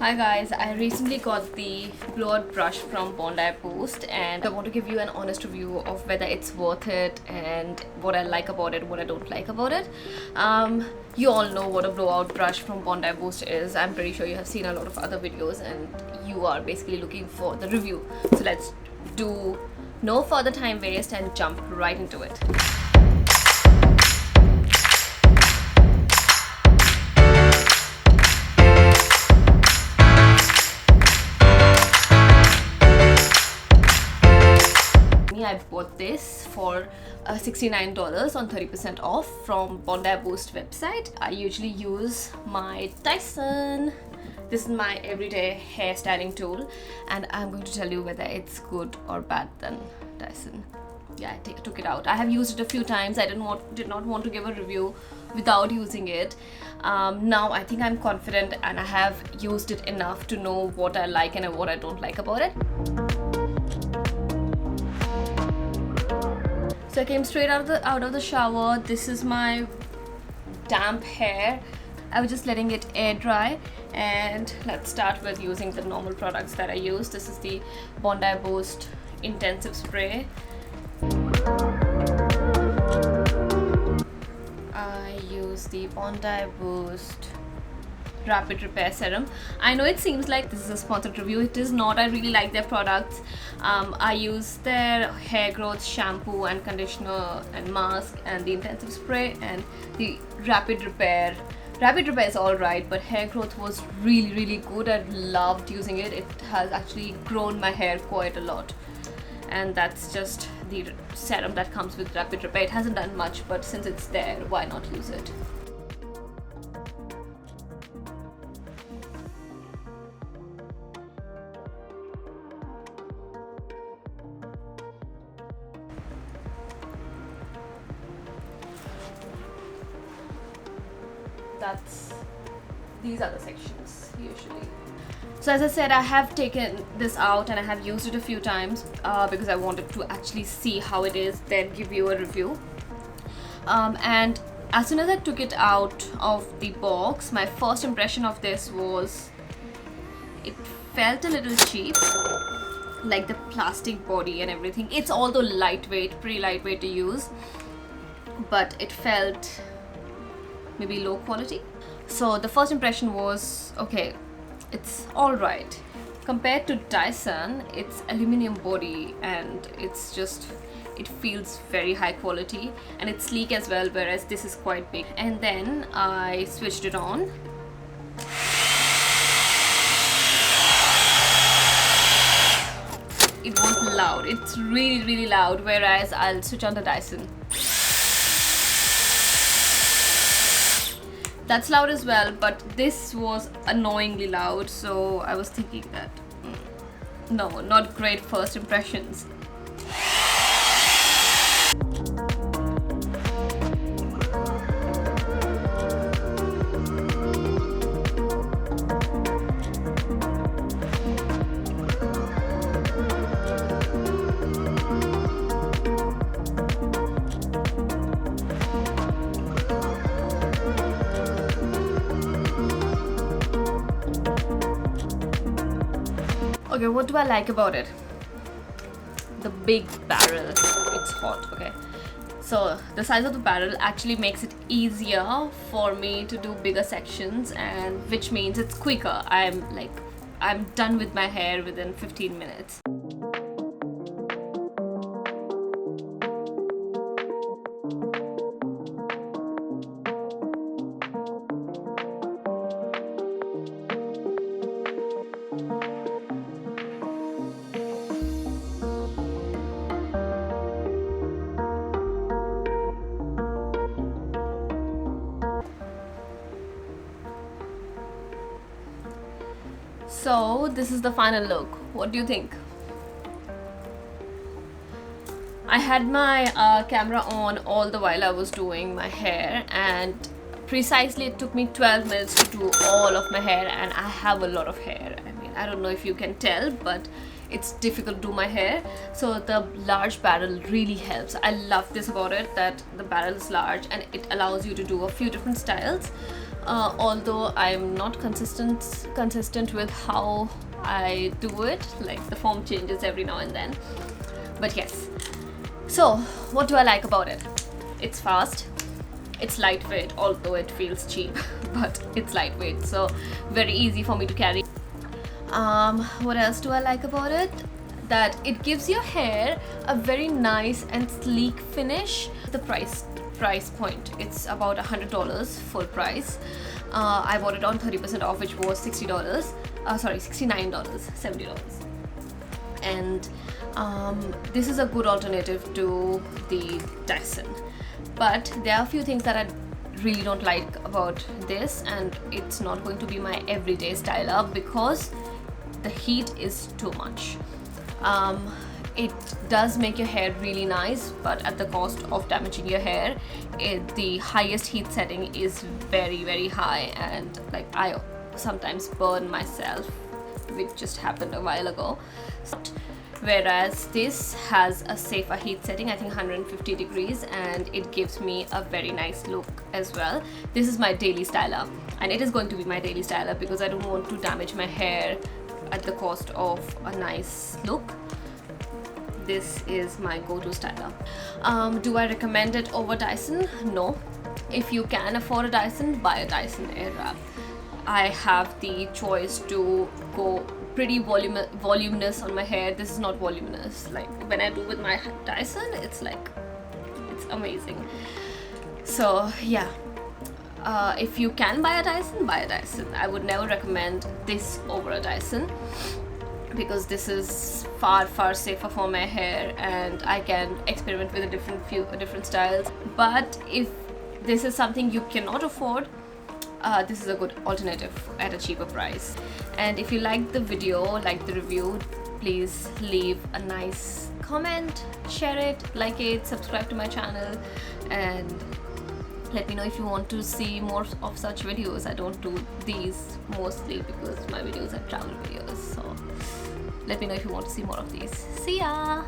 Hi guys, I recently got the blowout brush from Bondi Boost and I want to give you an honest review of whether it's worth it and what I like about it, what I don't like about it. You all know what a blowout brush from Bondi Boost is. I'm pretty sure you have seen a lot of other videos and you are basically looking for the review. So let's do no further time waste and jump right into it. I bought this for $69 on 30% off from Bondi Boost website. I usually use my Dyson. This is my everyday hair styling tool and I'm going to tell you whether it's good or bad than Dyson. Yeah, I took it out. I have used it a few times. I did not want to give a review without using it. Now I think I'm confident and I have used it enough to know what I like and what I don't like about it. So I came straight out of the shower. This is my damp hair. I was just letting it air dry, and let's start with using the normal products that I use. This is the Bondi Boost Intensive Spray. I use the Bondi Boost Rapid Repair Serum. I know it seems like this is a sponsored review. It is not. I really like their products. I use their hair growth shampoo and conditioner and mask and the intensive spray and the rapid repair. Rapid repair is alright, but hair growth was really good. I loved using it. It has actually grown my hair quite a lot, and that's just the serum that comes with rapid repair. It hasn't done much, but since it's there, why not use it? These are the sections usually. So as I said, I have taken this out and I have used it a few times because I wanted to actually see how it is, then give you a review. And as soon as I took it out of the box, my first impression of this was it felt a little cheap, like the plastic body and everything. It's although lightweight, pretty lightweight to use, but it felt maybe low quality. So the first impression was, okay, it's alright. Compared to Dyson, it's aluminum body and it's just, it feels very high quality and it's sleek as well, whereas this is quite big. And then I switched it on. It was loud. It's really loud, whereas I'll switch on the Dyson. That's loud as well, but this was annoyingly loud, so I was thinking that no, not great first impressions. Okay, what do I like about it? The big barrel. It's hot, okay. So the size of the barrel actually makes it easier for me to do bigger sections, and which means it's quicker. I'm done with my hair within 15 minutes. So this is the final look. What do you think? I had my camera on all the while I was doing my hair, and precisely it took me 12 minutes to do all of my hair, and I have a lot of hair. I mean, I don't know if you can tell, but it's difficult to do my hair, so the large barrel really helps. I love this about it, that the barrel is large and it allows you to do a few different styles. although I'm not consistent with how I do it, like the form changes every now and then. But yes, so what do I like about it? It's fast, it's lightweight, although it feels cheap, but it's lightweight, so very easy for me to carry. What else do I like about it? That it gives your hair a very nice and sleek finish. The price point, it's about $100 full price. I bought it on 30% off, which was $60. Sorry, $69, $70. And this is a good alternative to the Dyson. But there are a few things that I really don't like about this, and it's not going to be my everyday styler because the heat is too much. It does make your hair really nice, but at the cost of damaging your hair. The highest heat setting is very high, and like I sometimes burn myself, which just happened a while ago. Whereas this has a safer heat setting, I think 150 degrees, and it gives me a very nice look as well. This is my daily styler, and it is going to be my daily styler because I don't want to damage my hair at the cost of a nice look. This is my go-to styler. Do I recommend it over Dyson? No. If you can afford a Dyson, buy a Dyson Airwrap. I have the choice to go pretty voluminous on my hair. This is not voluminous. Like when I do with my Dyson, it's like, it's amazing. So yeah, if you can buy a Dyson, buy a Dyson. I would never recommend this over a Dyson because this is far safer for my hair, and I can experiment with a different styles. But if this is something you cannot afford, this is a good alternative at a cheaper price. And if you liked the video, like the review, please leave a nice comment, share it, like it, subscribe to my channel, and let me know if you want to see more of such videos. I don't do these mostly because my videos are travel videos, so let me know if you want to see more of these. See ya!